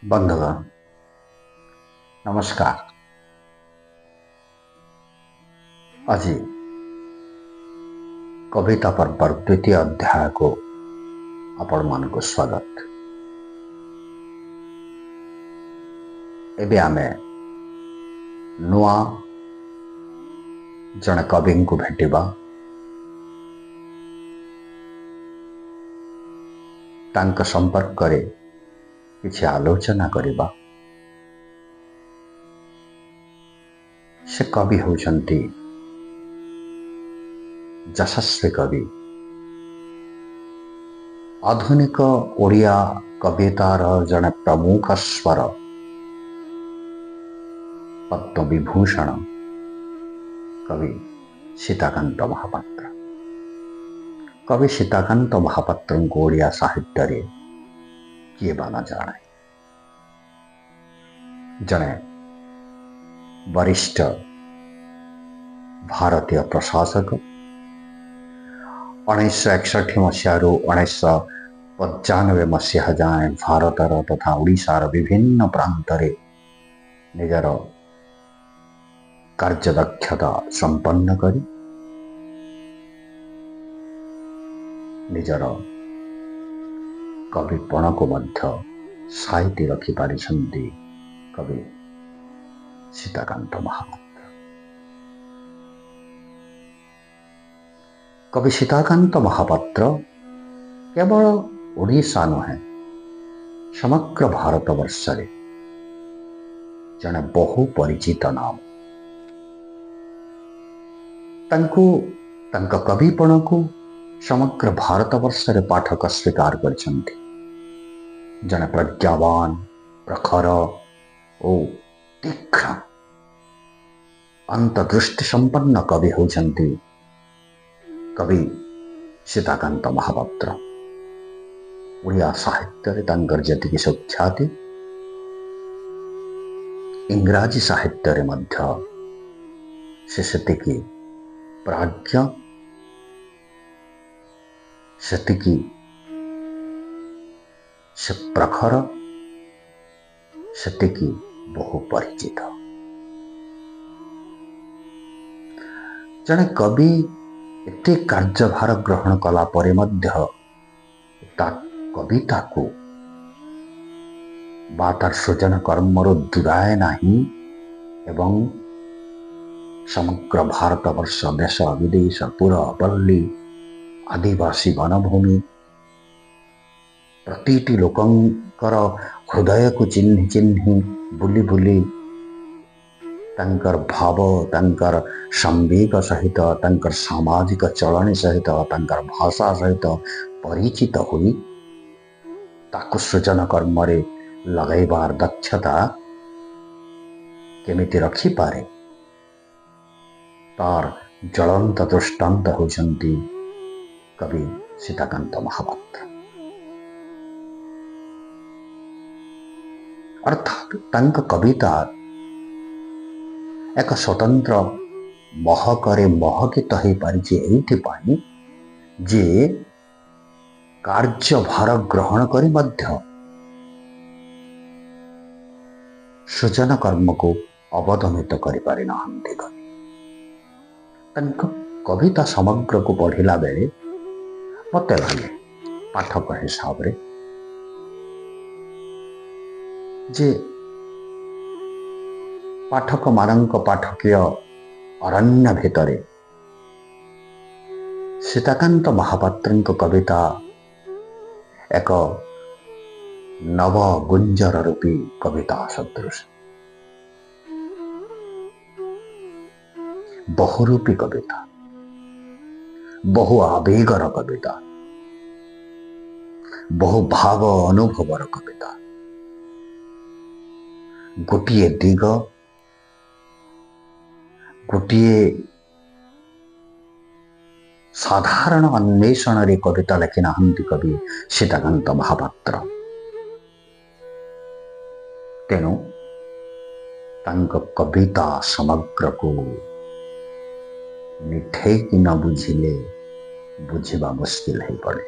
बंधुगण नमस्कार। आज कविता पर्वर द्वितीय अध्याय को आपण मान को स्वागत। एबे आमे नुआ जने कवि को भेटिबा, तांका संपर्क करे किछि आलोचना करिबा। से कवि होउछंती यशस्वी कवि, आधुनिक ओडिया कवितार जने प्रमुख स्वर पद्म विभूषण कवि सीताकांत महापात्र। कवि सीताकांत महापात्र को ओडिया साहित्य रे किए बाना जाने, जने वरिष्ठ भारतीय प्रशासक 1961 मसीह 1995 मसीहा जाए भारतर तथा ओडिशार विभिन्न प्रांत रे निजर कार्यदक्षता संपन्न करी निजर कविपण को मध्य साइती रखि पारिछंती कवि सीताकांत महापात्र। कवि सीताकांत महापात्र केवल ओडिशा नुहे, समग्र भारत वर्ष रे जने बहु परिचित नाम। तांको कविपण को समग्र भारत वर्ष रे पाठक स्वीकार करछंती। जने प्रज्ञावान, प्रखर ओ तीक्ष्ण अंतदृष्टि संपन्न कवि होउछंती कवि सीताकांत महापात्र। ओडिया साहित्य रे तांकर जतिकि सुख्याति, इंग्राजी साहित्य रे मध्य से सेतिकि प्राज्ञ, सेतिकि से प्रखर, सेतिकि बहु परिचित। जने कवि एते कार्यभार ग्रहण कला परे मध्य ता कविता को बा तार सृजन कर्मर दुराए नाही एवं समग्र भारत वर्ष देश विदेश पुरा पल्ली आदिवासी वनभूमि प्रतिटी लोकंकर हृदय को चिन्हि चिन्हि बुली बुली तांकर भाव, तांकर संवेग सहित, तांकर सामाजिक चलनी सहित, तांकर भाषा सहित परिचित हुई ताकु सृजन कर्म रे लगैबार दक्षता केमिति रखी पारे तार ज्वलंत दृष्टांत होइछंती कवि सीताकांत महापात्र। अर्थात तांक कविता एक स्वतंत्र महकरे महकित हो पारिछि एइथिपाई जे कार्यभार ग्रहण करी मध्य सृजन कर्म को अवदमित करि पारि नाहंती कवि। तांक कविता समग्र को पढ़िला बेले मते लागे पाठक हिसाब रे जे पाठक मानक पाठकीय अरण्य भितरे सीताकांत महापात्र कविता एक नव गुंजर रूपी कविता सदृश, बहुरूपी कविता, बहु आवेगर कविता, बहु भाव अनुभवर कविता। गोटिए दिग, गोटिए साधारण अन्वेषण रे कविता लिखि नाहंती कवि सीताकांत महापात्र। तेणु तांक कविता समग्र को निठे कि न बुझिले बुझिबा मुश्किल है पड़े।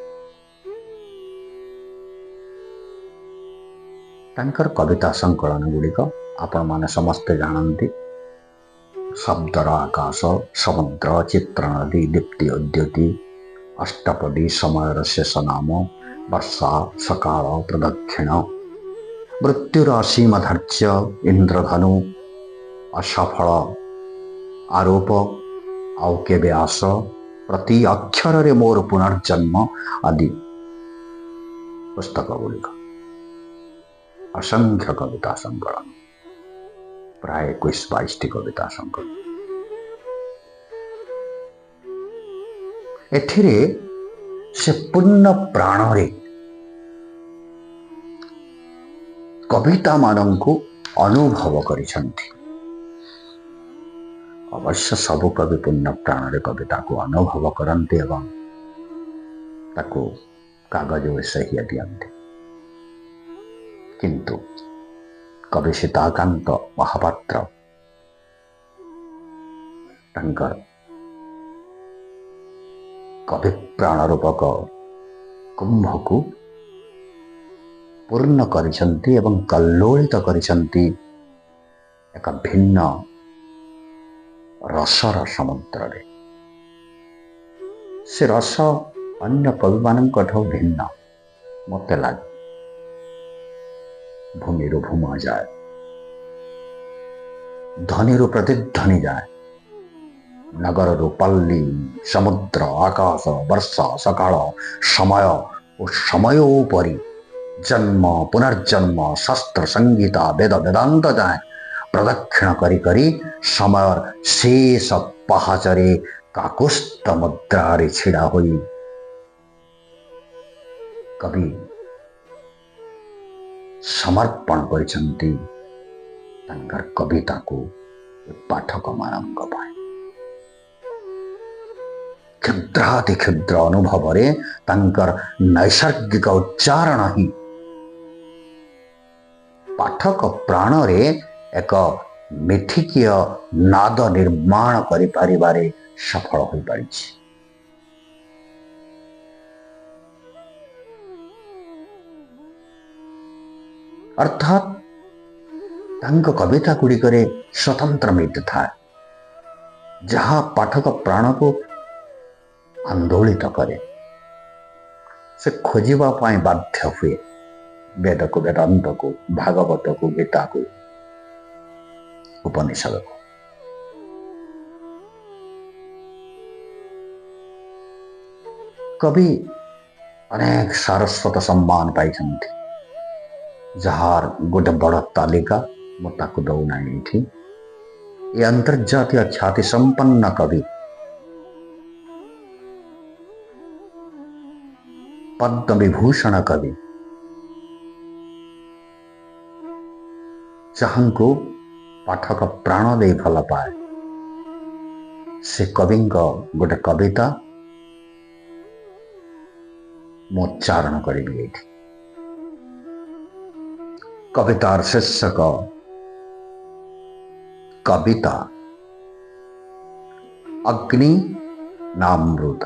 ତାଙ୍କର କବିତା ସଂକଳନ ଗୁଡ଼ିକ ଆପଣମାନେ ସମସ୍ତେ ଜାଣନ୍ତି। ଶବ୍ଦର ଆକାଶ, ସମୁଦ୍ର, ଚିତ୍ର ନଦୀ, ଦୀପ୍ତି ଉଦ୍ୟୁତି, ଅଷ୍ଟପଦୀ, ସମୟର ଶେଷ ନାମ, ବର୍ଷା, ସକାଳ, ପ୍ରଦକ୍ଷିଣ, ମୃତ୍ୟୁର ଅସୀମ ଧାର୍ଯ୍ୟ, ଇନ୍ଦ୍ରଧନୁ, ଅସଫଳ ଆରୋପ, ଆଉ କେବେ ଆସ, ପ୍ରତି ଅକ୍ଷରରେ ମୋର ପୁନର୍ଜନ୍ମ ଆଦି ପୁସ୍ତକ ଗୁଡ଼ିକ। ଅସଂଖ୍ୟ କବିତା ସଂକଳନ, ପ୍ରାୟ 21-22ଟି କବିତା ସଂକଳନ। ଏଥିରେ ସେ ପୂର୍ଣ୍ଣ ପ୍ରାଣରେ କବିତା ମାନଙ୍କୁ ଅନୁଭବ କରିଛନ୍ତି। ଅବଶ୍ୟ ସବୁ କବି ପୂର୍ଣ୍ଣ ପ୍ରାଣରେ କବିତାକୁ ଅନୁଭବ କରନ୍ତି ଏବଂ ତାକୁ କାଗଜରେ ସହିଆ ଦିଅନ୍ତି, କିନ୍ତୁ କବି ସୀତାକାନ୍ତ ମହାପାତ୍ର ତାଙ୍କର କବି ପ୍ରାଣ ରୂପକ କୁମ୍ଭକୁ ପୂର୍ଣ୍ଣ କରିଛନ୍ତି ଏବଂ କଲ୍ଲୋଳିତ କରିଛନ୍ତି ଏକ ଭିନ୍ନ ରସର ସମୁଦ୍ରରେ। ସେ ରସ ଅନ୍ୟ କବିମାନଙ୍କଠାରୁ ଭିନ୍ନ ମୋତେ ଲାଗେ। ଭୂମିରୁ ଭୂମା ଯାଏ, ଧ୍ୱନିରୁ ପ୍ରତିଧ୍ୱନି ଯାଏ, ନଗରରୁ ପଲ୍ଲୀ, ସମୁଦ୍ର, ଆକାଶ, ବର୍ଷା, ସକାଳ, ସମୟ ଓ ସମୟ ପରି ଜନ୍ମ, ପୁନର୍ଜନ୍ମ, ଶାସ୍ତ୍ର, ସଂଗୀତ, ବେଦ, ବେଦାନ୍ତ ଯାଏ ପ୍ରଦକ୍ଷିଣ କରି କରି ସମୟର ଶେଷ ପାହାଚରେ କାକୁସ୍ଥ ମୁଦ୍ରାରେ ଛିଡ଼ା ହୋଇ କବି ସମର୍ପଣ କରିଛନ୍ତି ତାଙ୍କର କବିତାକୁ ପାଠକମାନଙ୍କ ପାଇଁ। କ୍ଷୁଦ୍ରାତି କ୍ଷୁଦ୍ର ଅନୁଭବରେ ତାଙ୍କର ନୈସର୍ଗିକ ଉଚ୍ଚାରଣ ହିଁ ପାଠକ ପ୍ରାଣରେ ଏକ ମିଠିକୀୟ ନାଦ ନିର୍ମାଣ କରିପାରିବାରେ ସଫଳ ହୋଇପାରିଛି। ଅର୍ଥାତ୍ ତାଙ୍କ କବିତା ଗୁଡ଼ିକରେ ସ୍ୱତନ୍ତ୍ର ମିତ ଥାଏ, ଯାହା ପାଠକ ପ୍ରାଣକୁ ଆନ୍ଦୋଳିତ କରେ। ସେ ଖୋଜିବା ପାଇଁ ବାଧ୍ୟ ହୁଏ ବେଦକୁ, ବେଦାନ୍ତକୁ, ଭାଗବତକୁ, ଗୀତାକୁ, ଉପନିଷଦକୁ। କବି ଅନେକ ସାରସ୍ୱତ ସମ୍ମାନ ପାଇଛନ୍ତି, ଯାହାର ଗୋଟେ ବଡ଼ ତାଲିକା ମୁଁ ତାକୁ ଦଉନାହିଁ ଏଠି। ଏ ଅନ୍ତର୍ଜାତୀୟ ଖ୍ୟାତି ସମ୍ପନ୍ନ କବି ପଦ୍ମ ବିଭୂଷଣ କବି, ଯାହାଙ୍କୁ ପାଠକ ପ୍ରାଣ ଦେଇ ଭଲ ପାଏ, ସେ କବିଙ୍କ ଗୋଟେ କବିତା ମୁଁ ଉଚ୍ଚାରଣ କରିବି ଏଠି। କବିତାର ଶୀର୍ଷକ କବିତା ଅଗ୍ନି ନାମୃତ।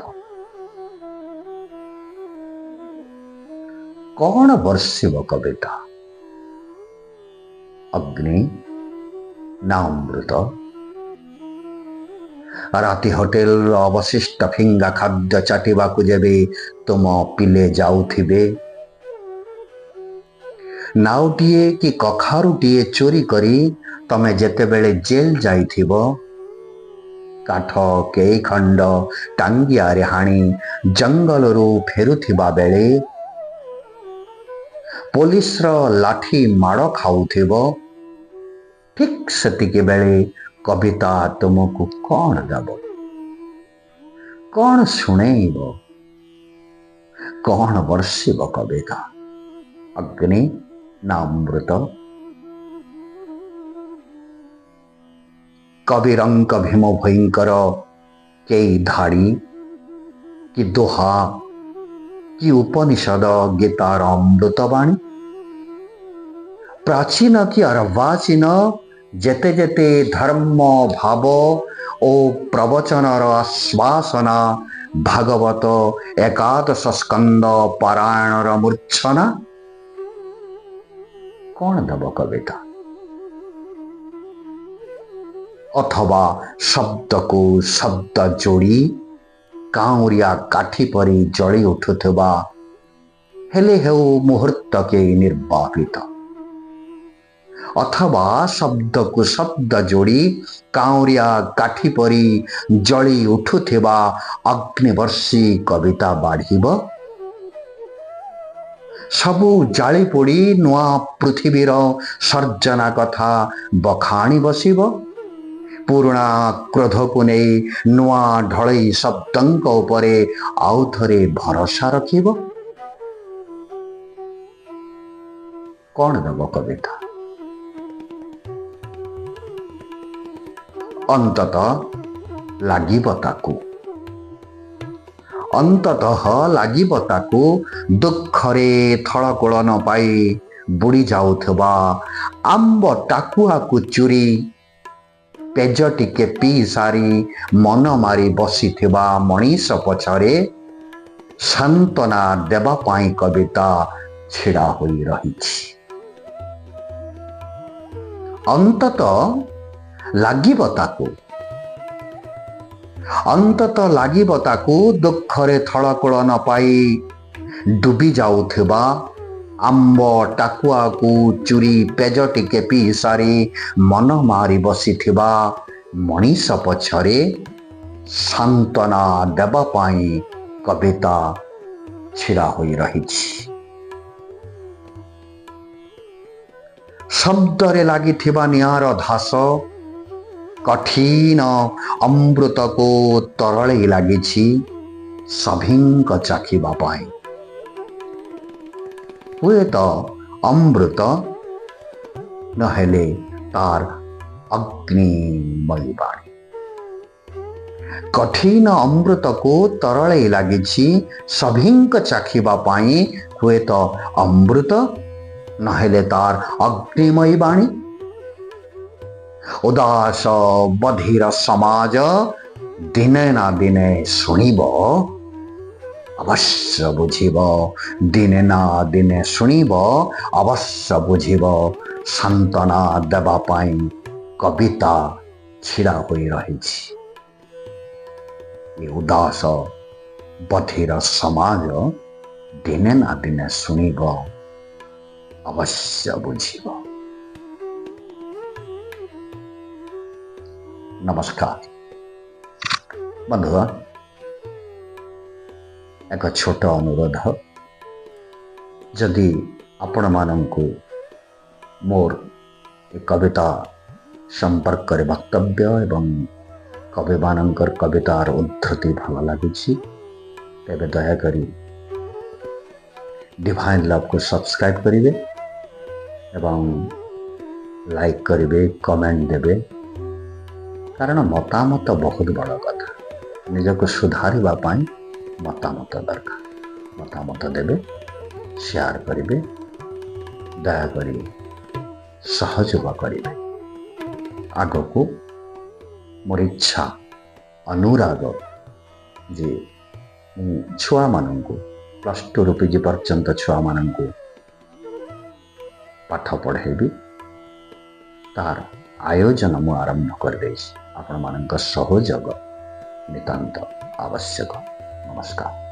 କଣ ବର୍ଷିବ କବିତା ଅଗ୍ନି ନାମୃତ। ରାତି ହୋଟେଲର ଅବଶିଷ୍ଟ ଫିଙ୍ଗା ଖାଦ୍ୟ ଚାଟିବାକୁ ଯେବେ ତୁମ ପିଲେ ଯାଉଥିବେ, ନାଉଟିଏ କି କଖାରୁଟିଏ ଚୋରି କରି ତମେ ଯେତେବେଳେ ଜେଲ ଯାଇଥିବ, କାଠ କେଇ ଖଣ୍ଡ ଟାଙ୍ଗିଆରେ ହାଣି ଜଙ୍ଗଲରୁ ଫେରୁଥିବା ବେଳେ ପୋଲିସର ଲାଠି ମାଡ଼ ଖାଉଥିବ, ଠିକ୍ ସେତିକି ବେଳେ କବିତା ତୁମକୁ କଣ ଦେବ, କଣ ଶୁଣେଇବ, କଣ ବର୍ଷିବ କବିତା ଅଗ୍ନି ନାମୃତ। କବିରଙ୍କ ଭୀମ ଭୟଙ୍କର କେଇ ଧାଡ଼ି କି ଦୋହା କି ଉପନିଷଦ ଗୀତାର ଅମୃତବାଣୀ, ପ୍ରାଚୀନ କି ଅର୍ବାଚୀନ ଯେତେ ଯେତେ ଧର୍ମ ଭାବ ଓ ପ୍ରବଚନର ଆଶ୍ୱାସନା, ଭାଗବତ ଏକାଦଶ ସ୍କନ୍ଦ ପାରାୟଣର ମୂର୍ଚ୍ଛନା, कौन दब कविता? अथवा शब्द को शब्द जोड़ी काउरिया काठी परी जली उठुवा हेले हेउ मुहूर्त के निर्वापित। अथवा शब्द को शब्द जोड़ी काउरिया काठी परी जली उठुवा अग्निवर्षी कविता बाढ़िब। सबू जाली पोड़ी नुआ पृथ्वीर सर्जना कथा बखाणी बसिब। पुराणा क्रोध को नहीं नुआ ढलई शब्दंक उपरे आउ थरे भरोसा रखिब। कौन दब कविता? अंततः लागिब ताकू। अंततः लागिब ताकू दुखरे थलकूल न पाई बुड़ी जाउथबा आंब टाकुआ को चुरी पेज टिके पी सारी मन मारी बसिथिबा मनीष पछरे सांत्वना देबा पाई कविता छिड़ा होई रहिछि। अंततः लागिब ताकू। अंततः लागिब ताकू दुखरे थलकूल न पाई डूबी जाउथबा आंब टाकुआ को चुरी पेज टिके पी सारी मन मारी बसिथिबा मनीष पछरे सांत्वना देबा पाई कविता छिड़ा होई रहिछि। शब्दरे लागिथिबा निआर धास कठिन अमृत को तरले लागिछि सभिंक चाखिबा पाई। हुए तो अमृत नहेले तार अग्निमयी बाणी। कठिन अमृत को तरले लागिछि सभिंक चाखिबा पाई। हुए तो अमृत नहेले तार अग्निमयी बाणी। उदास बधिर समाज दिने ना दिने शुणिब अवश्य बुझिब। दिने ना दिने शुणिब अवश्य बुझिब। सांत्वना देबा पाई कविता छिड़ा होई रहिछि। ये उदास बधिर समाज दिने ना दिने शुणिब अवश्य बुझिब। नमस्कार बंधुगण, एक छोट अनुरोध, जदि आपण मानंकु मोर कविता संपर्क करे वक्तव्य एवं कवि मानंकर कवितार उद्धृति भल लगुछि तेबे दयाकरी डिवाइन लव को सब्सक्राइब करिवे एवं लाइक करिवे, कमेंट देवे। कारण मतामत बहुत बड़ कथा। निजको सुधारिबा पाई मतामत दरकार। मतामत देवे, शेयर करिवे, दया करी सहयोग करिवे। आगको मोर इच्छा अनुराग जे छुआ मानंकु +2 ରୁ PG पर्यंत छुआ मानंकु पाठ पढ़ेबी तार आयोजन मु आरंभ कर देछि। आपण मानक सहयोग नितांत आवश्यक। नमस्कार।